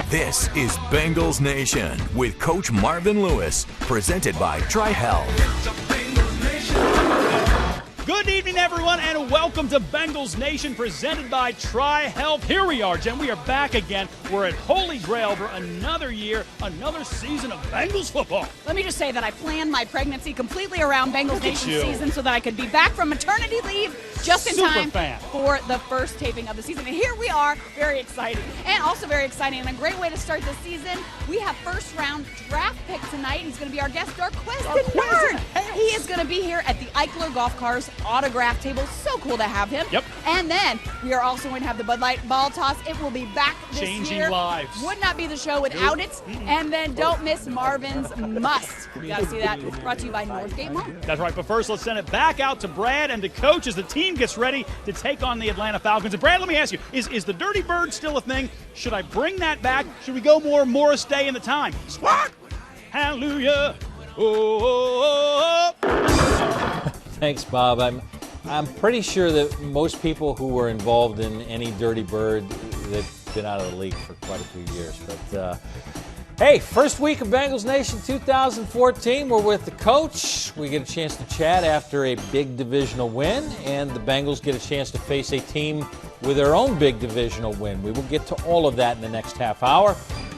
This is Bengals Nation with Coach Marvin Lewis, presented by Tri-Health. Good evening, everyone, and welcome to Bengals Nation, presented by Tri-Health. Here we are, Jen. We are back again. We're at Holy Grail for another year, another season of Bengals football. Let me just say that I planned my pregnancy completely around Bengals Nation season so that I could be back from maternity leave just in time for the first taping of the season. And here we are, very exciting. And also very exciting, and a great way to start the season. We have first-round draft pick tonight. He's going to be our guest, Daqueze Dennard. He is going to be here at the Eichler Golf Cars autograph table. So cool to have him. Yep. And then we are also going to have the Bud Light ball toss. It will be back this year. Changing lives. Would not be the show without it. And then don't miss Marvin's Must. You got to see that. Brought to you by Northgate Mall. That's right. But first, let's send it back out to Brad and to Coach as the team gets ready to take on the Atlanta Falcons. And Brad, let me ask you, is the Dirty Bird still a thing? Should I bring that back? Should we go more Morris Day in the time? Squawk! Hallelujah! Oh. Thanks, Bob. I'm pretty sure that most people who were involved in any Dirty Bird, they've been out of the league for quite a few years. But hey, first week of Bengals Nation 2014. We're with the coach. We get a chance to chat after a big divisional win, and the Bengals get a chance to face a team with their own big divisional win. We will get to all of that in the next half hour.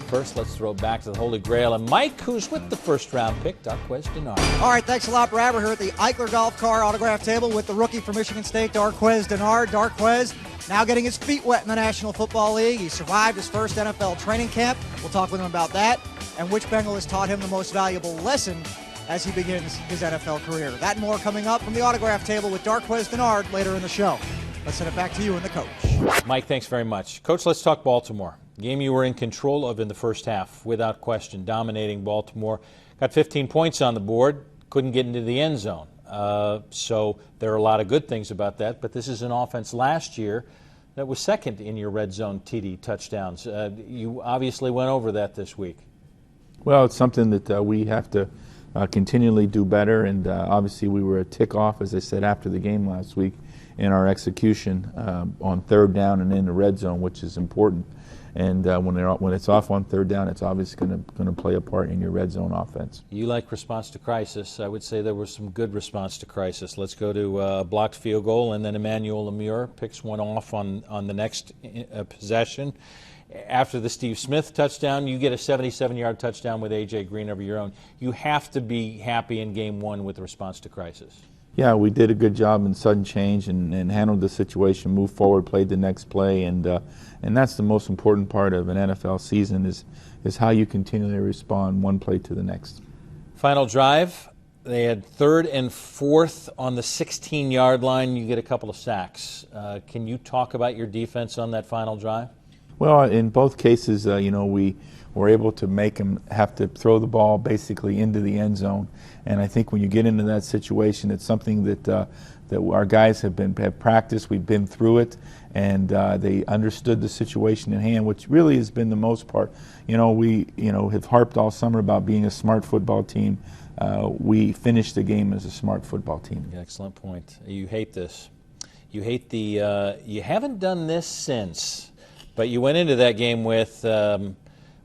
First, let's throw it back to the Holy Grail. And Mike, who's with the first-round pick, Daqueze Dennard. All right, thanks a lot, Brad. We're here at the Eichler Golf Car autograph table with the rookie from Michigan State, Daqueze Dennard. Daqueze now getting his feet wet in the National Football League. He survived his first NFL training camp. We'll talk with him about that and which Bengal has taught him the most valuable lesson as he begins his NFL career. That and more coming up from the autograph table with Daqueze Dennard later in the show. Let's send it back to you and the coach. Mike, thanks very much. Coach, let's talk Baltimore. Game you were in control of in the first half, without question, dominating Baltimore. Got 15 points on the board, couldn't get into the end zone. So there are a lot of good things about that, but this is an offense last year that was second in your red zone TD touchdowns. You obviously went over that this week. Well, it's something that we have to continually do better, and obviously we were a tick off, as I said, after the game last week in our execution on third down and in the red zone, which is important. And when it's off on third down, it's obviously going to play a part in your red zone offense. You like response to crisis. I would say there was some good response to crisis. Let's go to a blocked field goal, and then Emmanuel Lemure picks one off on the next possession. After the Steve Smith touchdown, you get a 77-yard touchdown with A.J. Green over your own. You have to be happy in game one with the response to crisis. Yeah, we did a good job in sudden change and handled the situation, moved forward, played the next play, and that's the most important part of an NFL season is how you continually respond one play to the next. Final drive, they had third and fourth on the 16-yard line. You get a couple of sacks. Can you talk about your defense on that final drive? Well, in both cases, we were able to make them have to throw the ball basically into the end zone. And I think when you get into that situation, it's something that our guys have practiced. We've been through it, and they understood the situation in hand, which really has been the most part. We have harped all summer about being a smart football team. We finished the game as a smart football team. Excellent point. You hate this. You hate the. You haven't done this since, but you went into that game with.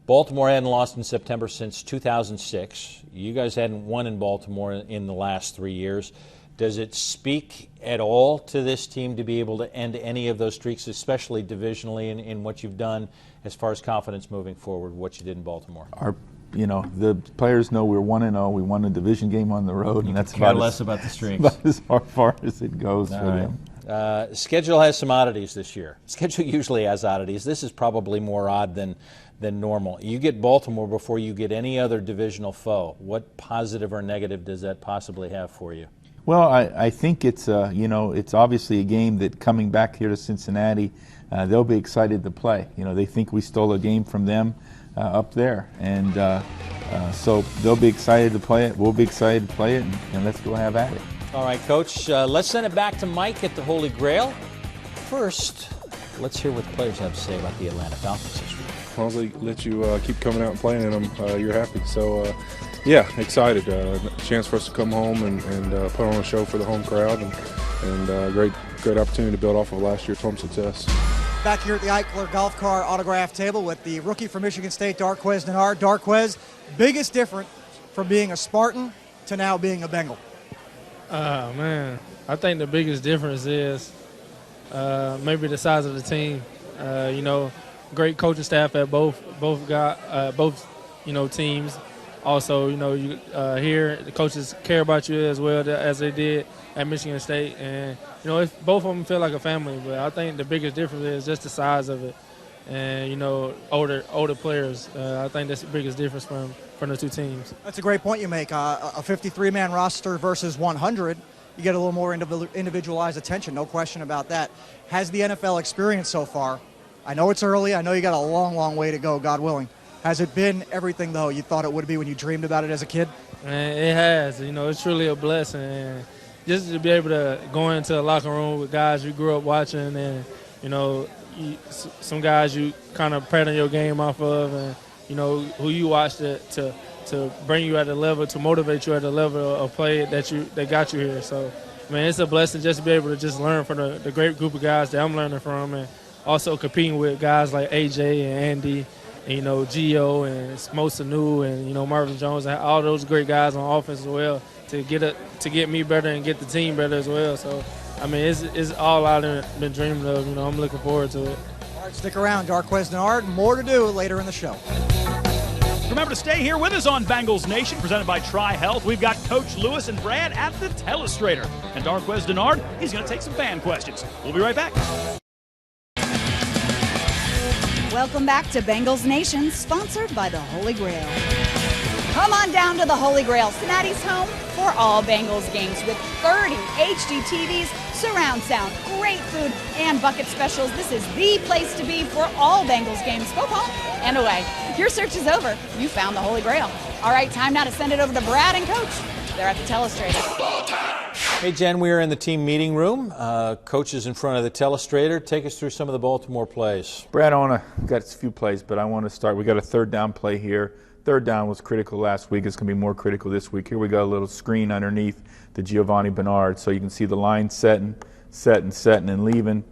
Baltimore hadn't lost in September since 2006. You guys hadn't won in Baltimore in the last 3 years. Does it speak at all to this team to be able to end any of those streaks, especially divisionally in what you've done as far as confidence moving forward, what you did in Baltimore? The players know we're 1-0. We won a division game on the road, and that's about less about the streaks. About as far as it goes for them. Schedule has some oddities this year. Schedule usually has oddities. This is probably more odd than normal. You get Baltimore before you get any other divisional foe. What positive or negative does that possibly have for you? Well, I think it's it's obviously a game that coming back here to Cincinnati, they'll be excited to play. They think we stole a game from them up there, and so they'll be excited to play it. We'll be excited to play it, and let's go have at it. All right, Coach, let's send it back to Mike at the Holy Grail. First, let's hear what the players have to say about the Atlanta Falcons this week. As long as they let you keep coming out and playing in them, you're happy. So, yeah, excited. Chance for us to come home and put on a show for the home crowd, and great opportunity to build off of last year's home success. Back here at the Eichler Golf Car Autograph Table with the rookie from Michigan State, Daqueze Dennard. Daqueze, biggest difference from being a Spartan to now being a Bengal? Man, I think the biggest difference is maybe the size of the team. Great coaching staff at both teams. Also, here the coaches care about you as well as they did at Michigan State, and both of them feel like a family. But I think the biggest difference is just the size of it, and older players. I think that's the biggest difference from the two teams. That's a great point you make. A 53-man roster versus 100, you get a little more individualized attention, no question about that. Has the NFL experience so far? I know it's early. I know you got a long, long way to go, God willing. Has it been everything, though, you thought it would be when you dreamed about it as a kid? Man, it has. It's truly a blessing. And just to be able to go into a locker room with guys you grew up watching and, some guys you kind of pattern your game off of and, who you watched to bring you at the level, to motivate you at the level of play that got you here. So, man, it's a blessing just to be able to just learn from the great group of guys that I'm learning from and also competing with guys like AJ and Andy, and, Gio and Mo Sanu and, Marvin Jones and all those great guys on offense as well to get me better and get the team better as well. So, it's all I've been dreaming of. I'm looking forward to it. All right, stick around. Daqueze Dennard, more to do later in the show. Remember to stay here with us on Bengals Nation, presented by Tri-Health. We've got Coach Lewis and Brad at the Telestrator. And Daqueze Dennard, he's going to take some fan questions. We'll be right back. Welcome back to Bengals Nation, sponsored by the Holy Grail. Come on down to the Holy Grail, Cincinnati's home for all Bengals games with 30 HD TVs, surround sound, great food, and bucket specials. This is the place to be for all Bengals games, both home and away. Your search is over. You found the Holy Grail. All right, time now to send it over to Brad and Coach. They're at the Telestrator. Hey, Jen, we are in the team meeting room. Coach is in front of the Telestrator. Take us through some of the Baltimore plays. Brad, got a few plays, but I want to start. We got a third down play here. Third down was critical last week. It's going to be more critical this week. Here we got a little screen underneath the Giovanni Bernard, so you can see the line setting, and leaving.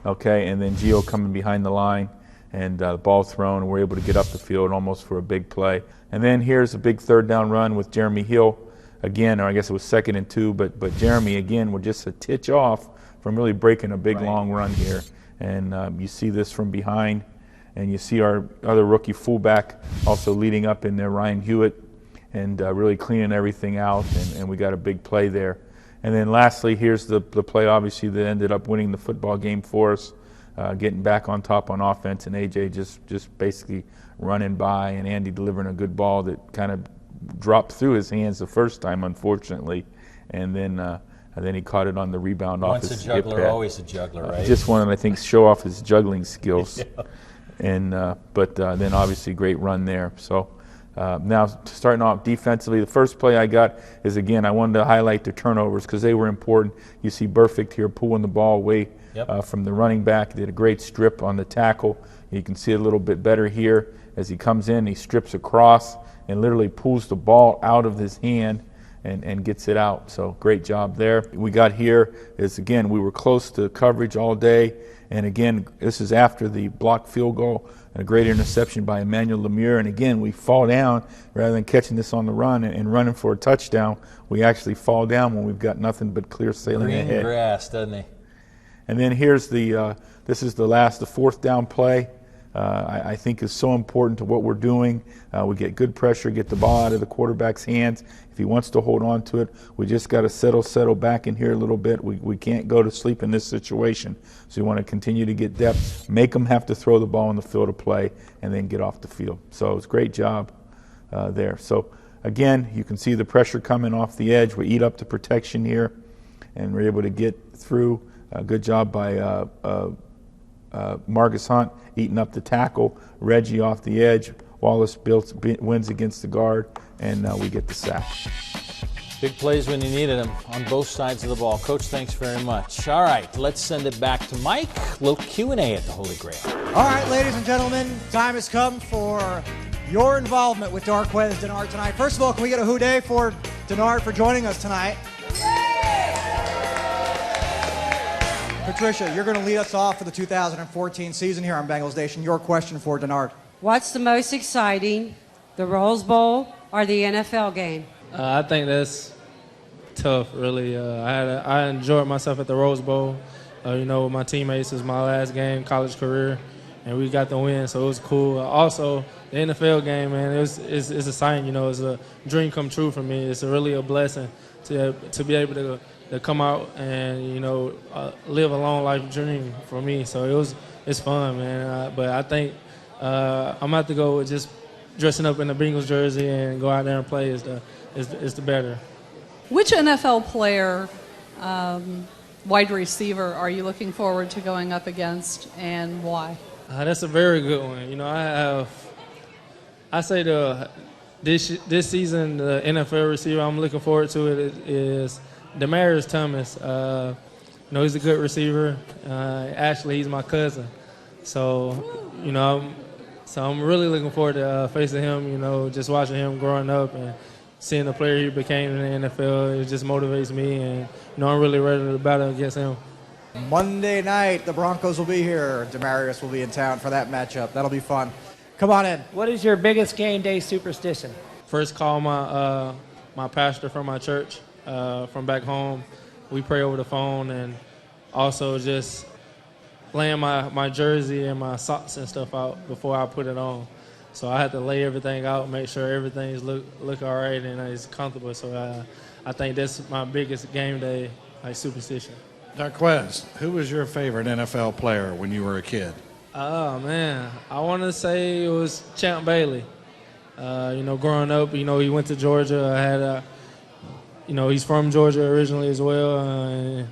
Okay, and then Gio coming behind the line, and the ball thrown, and we're able to get up the field almost for a big play. And then here's a big third down run with Jeremy Hill. Again, or I guess it was 2nd and 2, but Jeremy, again, was just a titch off from really breaking a big long run here. And you see this from behind, and you see our other rookie fullback also leading up in there, Ryan Hewitt, and really cleaning everything out, and we got a big play there. And then lastly, here's the play, obviously, that ended up winning the football game for us, getting back on top on offense, and AJ just basically running by, and Andy delivering a good ball that kind of dropped through his hands the first time, unfortunately, and then he caught it on the rebound off his hip pad. Once a juggler, always a juggler, right? Just wanted, I think, show off his juggling skills. Yeah. And but then obviously great run there. So now starting off defensively, the first play I got is, again, I wanted to highlight the turnovers because they were important. You see Burfict here pulling the ball away from the running back. He did a great strip on the tackle. You can see it a little bit better here as he comes in. He strips across and literally pulls the ball out of his hand and gets it out. So great job there. We got here is, again, we were close to coverage all day. And again, this is after the blocked field goal and a great interception by Emmanuel Lemieux. And again, we fall down rather than catching this on the run and running for a touchdown. We actually fall down when we've got nothing but clear sailing ahead. Green grass, doesn't he? And then here's the the fourth down play. I think is so important to what we're doing. We get good pressure, get the ball out of the quarterback's hands. If he wants to hold on to it, we just got to settle back in here a little bit. We can't go to sleep in this situation. So we want to continue to get depth, make them have to throw the ball in the field of play, and then get off the field. So it's a great job there. So again, you can see the pressure coming off the edge. We eat up the protection here, and we're able to get through. Good job by Marcus Hunt eating up the tackle, Reggie off the edge, Wallace wins against the guard, and we get the sack. Big plays when you needed them on both sides of the ball. Coach, thanks very much. All right, let's send it back to Mike. A little Q&A at the Holy Grail. All right, ladies and gentlemen, time has come for your involvement with Daqueze Dennard tonight. First of all, can we get a hooday for Dennard for joining us tonight? Patricia, you're going to lead us off for the 2014 season here on Bengals Nation. Your question for Dennard. What's the most exciting, the Rose Bowl or the NFL game? I think that's tough, really. I enjoyed myself at the Rose Bowl. With my teammates. It was my last game, college career, and we got the win, so it was cool. Also, the NFL game, man, it's exciting. It's a dream come true for me. It's really a blessing to be able to come out and live a long life dream for me. So it's fun, man. But I think I'm gonna have to go with just dressing up in the Bengals jersey and go out there and play is the better. Which NFL player, wide receiver, are you looking forward to going up against, and why? That's a very good one. I say this season the NFL receiver I'm looking forward to is Demaryius Thomas. He's a good receiver. Actually, he's my cousin, so I'm really looking forward to facing him. Just watching him growing up and seeing the player he became in the NFL, it just motivates me, and I'm really ready to battle against him. Monday night, the Broncos will be here. Demaryius will be in town for that matchup. That'll be fun. Come on in. What is your biggest game day superstition? First, call my pastor from my church from back home. We pray over the phone, and also just laying my jersey and my socks and stuff out before I put it on. So I had to lay everything out, make sure everything's look all right and it's comfortable. So I think that's my biggest game day superstition. Daqueze, who was your favorite NFL player when you were a kid? Oh, man. I want to say it was Champ Bailey. Growing up, he went to Georgia. I had, he's from Georgia originally as well.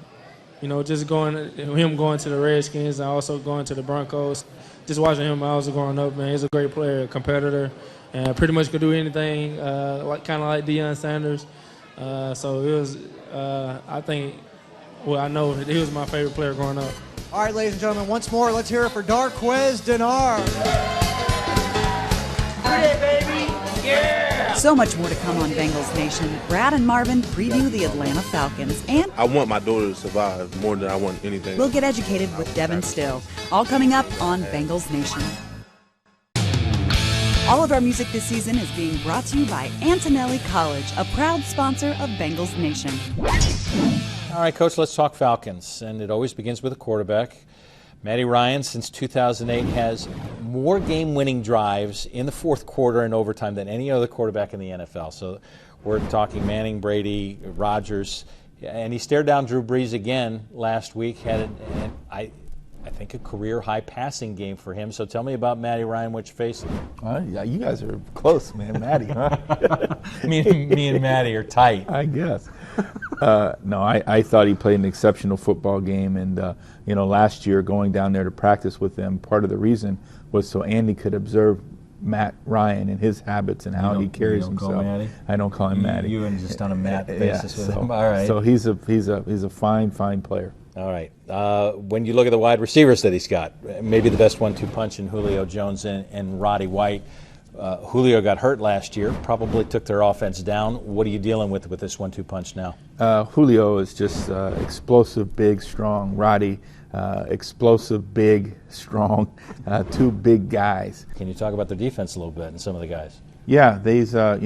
Just going to the Redskins and also going to the Broncos. Just watching him, I was growing up, man. He's a great player, a competitor, and pretty much could do anything, kind of like Deion Sanders. So it was, I know he was my favorite player growing up. All right, ladies and gentlemen, once more, let's hear it for Daqueze Dennard. So much more to come on Bengals Nation. Brad and Marvin preview the Atlanta Falcons, and I want my daughter to survive more than I want anything. We'll get educated with Devin Still. All coming up on Bengals Nation. All of our music this season is being brought to you by Antonelli College, a proud sponsor of Bengals Nation. All right, Coach, let's talk Falcons. And it always begins with a quarterback. Matty Ryan, since 2008, has more game-winning drives in the fourth quarter and overtime than any other quarterback in the NFL. So we're talking Manning, Brady, Rodgers. And he stared down Drew Brees again last week. Had, I think, a career-high passing game for him. So tell me about Matty Ryan, what you're facing. Yeah, you guys are close, man. Matty, huh? me and Matty are tight. I guess. No, I thought he played an exceptional football game, and last year going down there to practice with them, part of the reason was so Andy could observe Matt Ryan and his habits and how he carries himself. Call Matty? I don't call him Matty. You and just on a Matt basis with him. All right. So he's a fine player. All right. When you look at the wide receivers that he's got, maybe the best 1-2 punch in Julio Jones and Roddy White. Julio got hurt last year, probably took their offense down. What are you dealing with this 1-2 punch now? Julio is just explosive, big, strong. Roddy, explosive, big, strong, two big guys. Can you talk about their defense a little bit and some of the guys? Yeah, these, the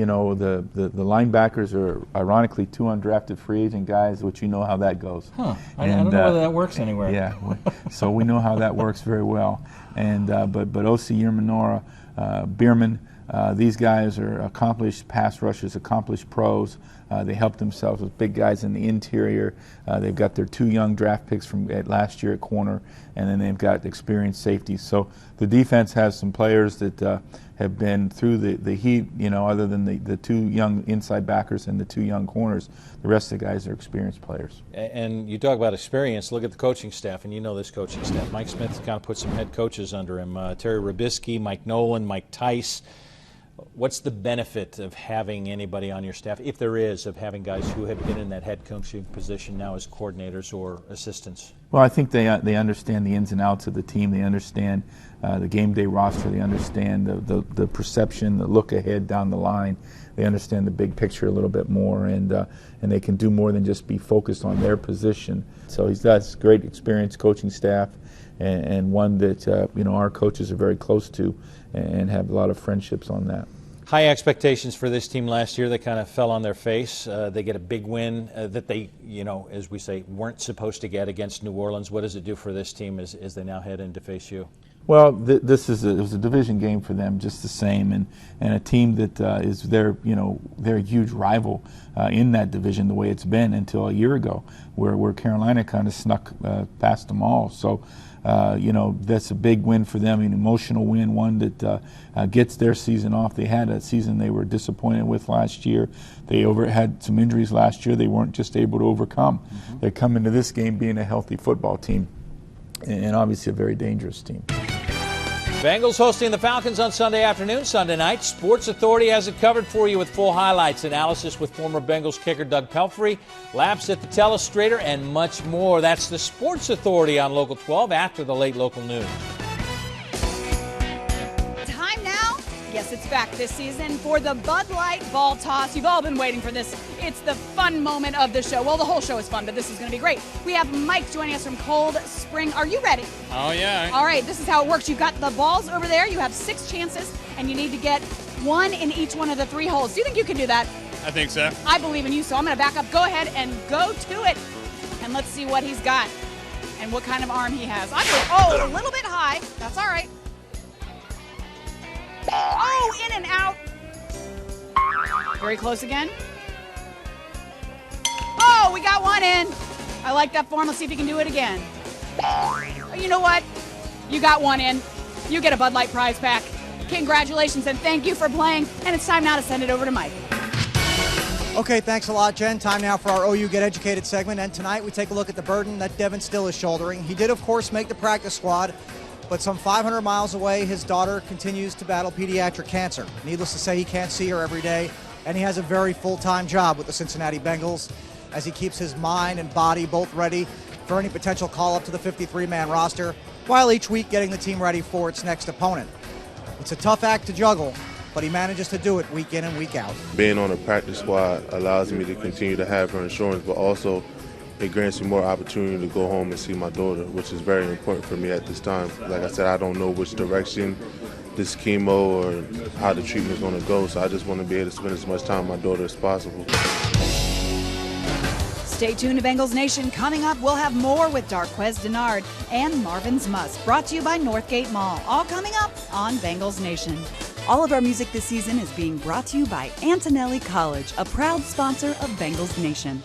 linebackers are ironically two undrafted free agent guys, which you know how that goes. Huh. I don't know whether that works anywhere. Yeah, so we know how that works very well. And but O.C. Yermanora, Bierman, these guys are accomplished pass rushers, accomplished pros. They help themselves with big guys in the interior. They've got their 2 young draft picks from last year at corner, and then they've got experienced safeties. So the defense has some players that have been through the heat, other than the 2 young inside backers and the 2 young corners. The rest of the guys are experienced players. And you talk about experience. Look at the coaching staff, and you know this coaching staff. Mike Smith kind of put some head coaches under him. Terry Robisky, Mike Nolan, Mike Tice. What's the benefit of having anybody on your staff, if there is, of having guys who have been in that head coaching position now as coordinators or assistants? Well, I think they understand the ins and outs of the team. They understand the game day roster. They understand the perception, the look ahead down the line. they understand the big picture a little bit more, and they can do more than just be focused on their position. So he's got a great experienced coaching staff, and one that our coaches are very close to and have a lot of friendships on that. High expectations for this team last year. They kind of fell on their face. They get a big win that they, as we say, weren't supposed to get against New Orleans. What does it do for this team as they now head in to face you? Well, it was a division game for them, just the same, and a team that is their huge rival in that division, the way it's been until a year ago, where Carolina kind of snuck past them all. So, that's a big win for them, an emotional win, one that gets their season off. They had a season they were disappointed with last year. They had some injuries last year they weren't just able to overcome. Mm-hmm. They come into this game being a healthy football team, and obviously a very dangerous team. Bengals hosting the Falcons on Sunday afternoon, Sunday night. Sports Authority has it covered for you with full highlights, analysis with former Bengals kicker Doug Pelfrey, laps at the telestrator, and much more. That's the Sports Authority on Local 12 after the late local news. Time now. Yes, it's back this season for the Bud Light Ball Toss. You've all been waiting for this. It's the fun moment of the show. Well, the whole show is fun, but this is going to be great. We have Mike joining us from Cold Spring. Are you ready? Oh, yeah. All right, this is how it works. You've got the balls over there. You have 6 chances, and you need to get 1 in each one of the 3 holes. Do you think you can do that? I think so. I believe in you, so I'm going to back up. Go ahead and go to it, and let's see what he's got and what kind of arm he has. A little bit high. That's all right. Oh, in and out. Very close again. Oh, we got 1 in. I like that form. Let's see if you can do it again. You know what? You got 1 in. You get a Bud Light prize pack. Congratulations and thank you for playing. And it's time now to send it over to Mike. Okay, thanks a lot, Jen. Time now for our OU Get Educated segment. And tonight we take a look at the burden that Devin Still is shouldering. He did, of course, make the practice squad. But some 500 miles away, his daughter continues to battle pediatric cancer. Needless to say, he can't see her every day, and he has a very full-time job with the Cincinnati Bengals as he keeps his mind and body both ready for any potential call-up to the 53-man roster, while each week getting the team ready for its next opponent. It's a tough act to juggle, but he manages to do it week in and week out. Being on a practice squad allows me to continue to have her insurance, but also it grants me more opportunity to go home and see my daughter, which is very important for me at this time. Like I said, I don't know which direction this chemo or how the treatment is going to go, so I just want to be able to spend as much time with my daughter as possible. Stay tuned to Bengals Nation. Coming up, we'll have more with Daqueze Dennard and Marvin's Must, brought to you by Northgate Mall. All coming up on Bengals Nation. All of our music this season is being brought to you by Antonelli College, a proud sponsor of Bengals Nation.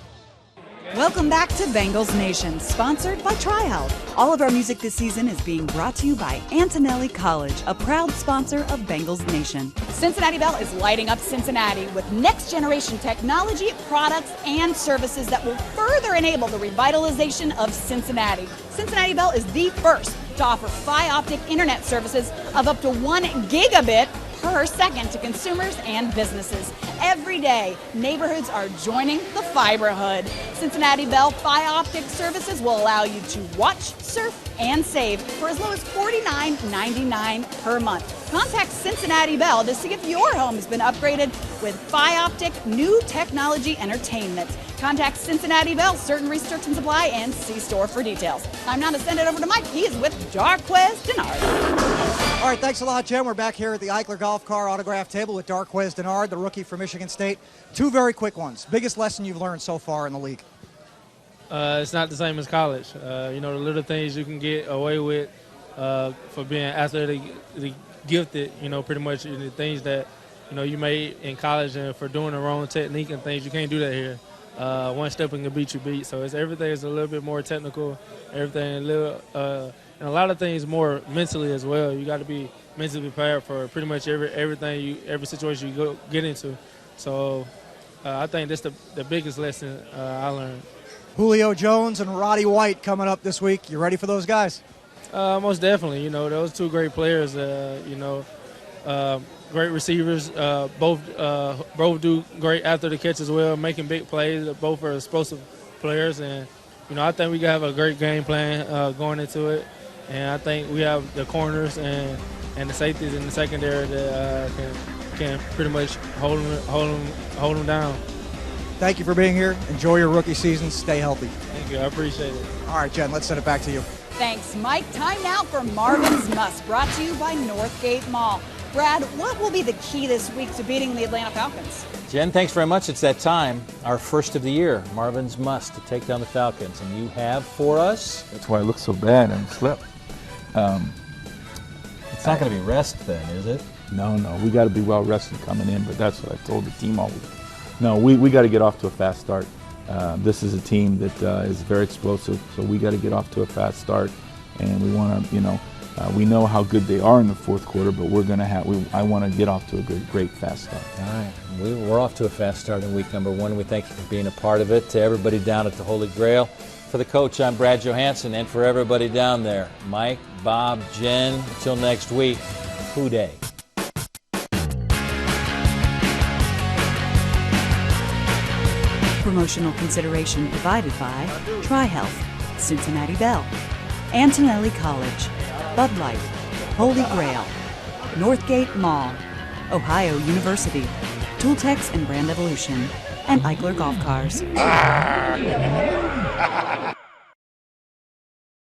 Welcome back to Bengals Nation, sponsored by TriHealth. All of our music this season is being brought to you by Antonelli College, a proud sponsor of Bengals Nation. Cincinnati Bell is lighting up Cincinnati with next-generation technology, products, and services that will further enable the revitalization of Cincinnati. Cincinnati Bell is the first to offer Fi-Optic internet services of up to 1 gigabit per second to consumers and businesses. Every day, neighborhoods are joining the fiberhood. Cincinnati Bell Fi-Optic services will allow you to watch, surf, and save for as low as $49.99 per month. Contact Cincinnati Bell to see if your home has been upgraded with Fi-Optic new technology entertainment. Contact Cincinnati Bell, certain restrictions apply, and see store for details. Time now to send it over to Mike. He is with Daqueze Dennard. All right, thanks a lot, Jen. We're back here at the Eichler Golf Car Autograph Table with Daqueze Dennard, the rookie from Michigan State. 2 very quick ones. Biggest lesson you've learned so far in the league? It's not the same as college. The little things you can get away with for being athletically gifted, pretty much the things that, you made in college and for doing the wrong technique and things, you can't do that here. One step can beat you beat. So everything is a little bit more technical, everything a little, and a lot of things more mentally as well. You got to be mentally prepared for pretty much every situation you get into. So I think that's the biggest lesson I learned. Julio Jones and Roddy White coming up this week. You ready for those guys? Most definitely. Those 2 great players. Great receivers. Both do great after the catch as well, making big plays. Both are explosive players, and I think we have a great game plan going into it. And I think we have the corners and the safeties in the secondary that can pretty much hold them down. Thank you for being here. Enjoy your rookie season. Stay healthy. Thank you. I appreciate it. All right, Jen, let's send it back to you. Thanks, Mike. Time now for Marvin's Must, brought to you by Northgate Mall. Brad, what will be the key this week to beating the Atlanta Falcons? Jen, thanks very much. It's that time, our first of the year, Marvin's Must to take down the Falcons. And you have for us? That's why it looks so bad and slept. It's not going to be rest then, is it? No, we got to be well rested coming in, but that's what I told the team all week. No, we got to get off to a fast start. This is a team that is very explosive, so we got to get off to a fast start, and we want to, we know how good they are in the fourth quarter, but we're going to I want to get off to a great fast start. All right, we're off to a fast start in week number 1. We thank you for being a part of it. To everybody down at the Holy Grail, for the coach, I'm Brad Johansson, and for everybody down there, Mike, Bob, Jen. Until next week, Who Day. Promotional consideration provided by TriHealth, Cincinnati Bell, Antonelli College, Bud Light, Holy Grail, Northgate Mall, Ohio University, Tooltex and Brand Evolution, and Eichler Golf Cars.